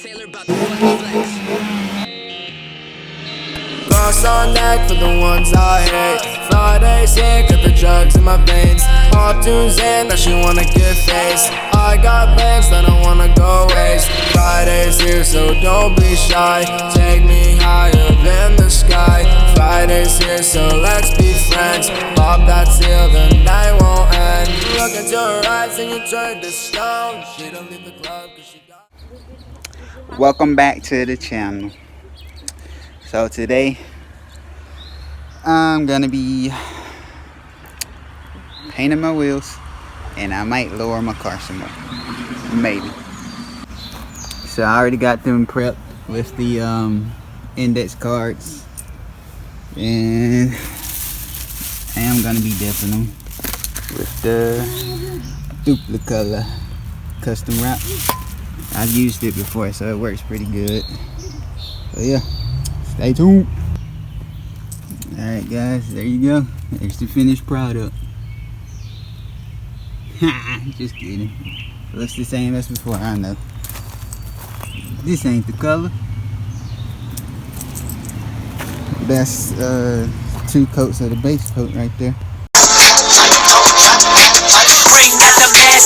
Taylor about the fucking flex. Cross on deck for the ones I hate. Friday's here, got the drugs in my veins. All tunes in, that she wanna get faced. I got bands that I wanna go waste. Friday's here, so don't be shy. Take me higher than the sky. Friday's here, so let's be friends. Pop that seal, the night won't end. Look into her eyes and you turn to stone. She don't leave the club cause she got... Welcome back to the channel. So today I'm gonna be painting my wheels, and I might lower my car some more, maybe. So I already got them prepped with the index cards, and I am gonna be dipping them with the Duplicolor custom wrap. I've used it before, so it works pretty good. So yeah, stay tuned. Alright guys, there you go. There's the finished product. Just kidding. Looks the same as before, I know. This ain't the color. That's 2 coats of the base coat right there.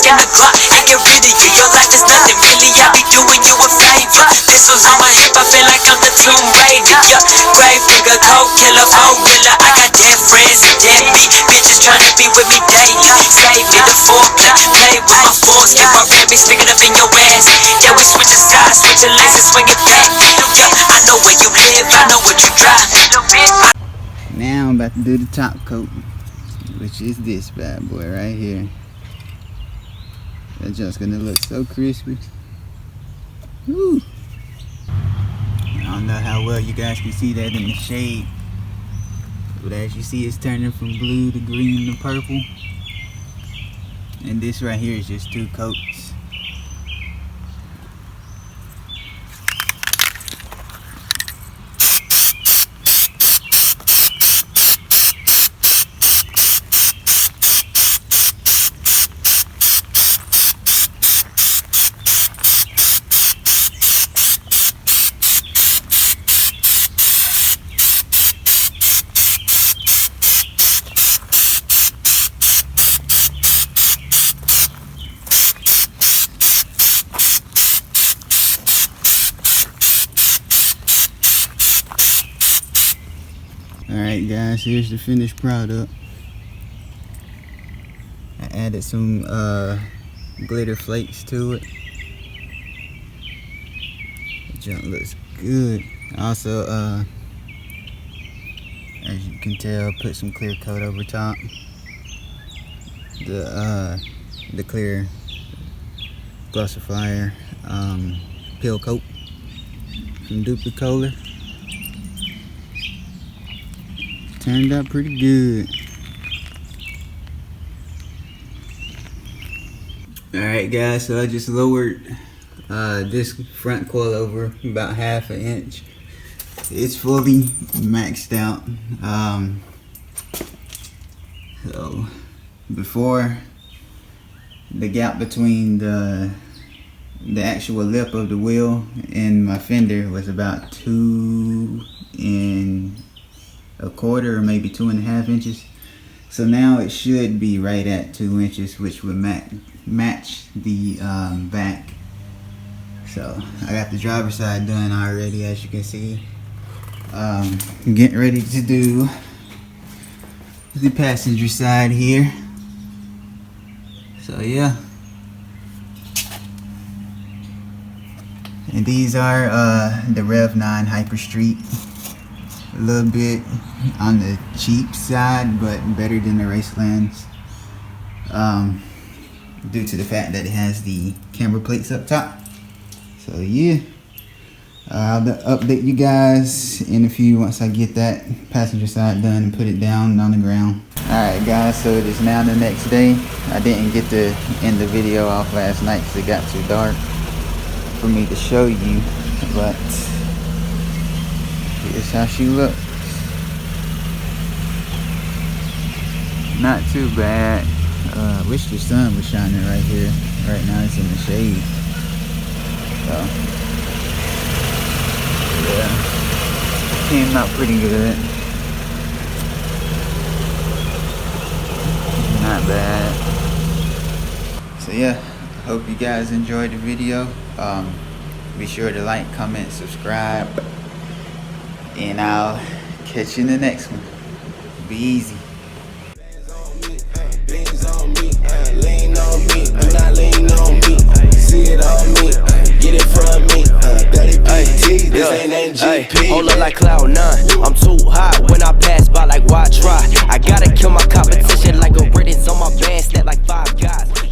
In the clock and get rid of you. Your life is nothing really. I be doing you a favor. Pistols on my hip, I feel like I'm the Tomb Raider. Yeah, grave digger, cold killer, gorilla. I got dead friends and deadbeat bitches trying to be with me daily. Save me the 4 o'clock, play with my force. Get my rabbit sticking up in your ass. Yeah, we switching sides, switching lanes and swinging back. Yeah, I know where you live, I know what you drive. Now I'm about to do the top coat, which is this bad boy right here. That just gonna look so crispy. Woo. I don't know how well you guys can see that in the shade, but as you see, it's turning from blue to green to purple. And this right here is just 2 coats. Alright guys, here's the finished product. I added some glitter flakes to it. The junk looks good. Also, as you can tell, put some clear coat over top. The clear glossifier peel coat from Duplicolor. Turned out pretty good. Alright guys, so I just lowered this front coil over about ½ an inch. It's fully maxed out. So before, the gap between the actual lip of the wheel and my fender was about 2 1/4 or maybe 2.5 inches. So now it should be right at 2 inches, which would match the back. So I got the driver's side done already, as you can see. I'm getting ready to do the passenger side here. So yeah. And these are the Rev 9 Hyper Street. A little bit on the cheap side, but better than the Racelands, due to the fact that it has the camber plates up top. So yeah, I'll update you guys in a few once I get that passenger side done and put it down on the ground. Alright guys, so it is now the next day. I didn't get to end the video off last night because it got too dark for me to show you, but here's how she looks. Not too bad. Wish the sun was shining right here. Right now it's in the shade. So came out pretty good. Not bad. So yeah, hope you guys enjoyed the video. Be sure to like, comment, subscribe, and I'll catch you in the next one. Be easy. Beans on me, lean on me, do not lean on me. See it on me, get it from me. Daddy PT, this ain't GP. Hold up like Cloud9, I'm too hot when I pass by, like why try? I gotta kill my competition like a Reddit's on my band, stat like 5 guys.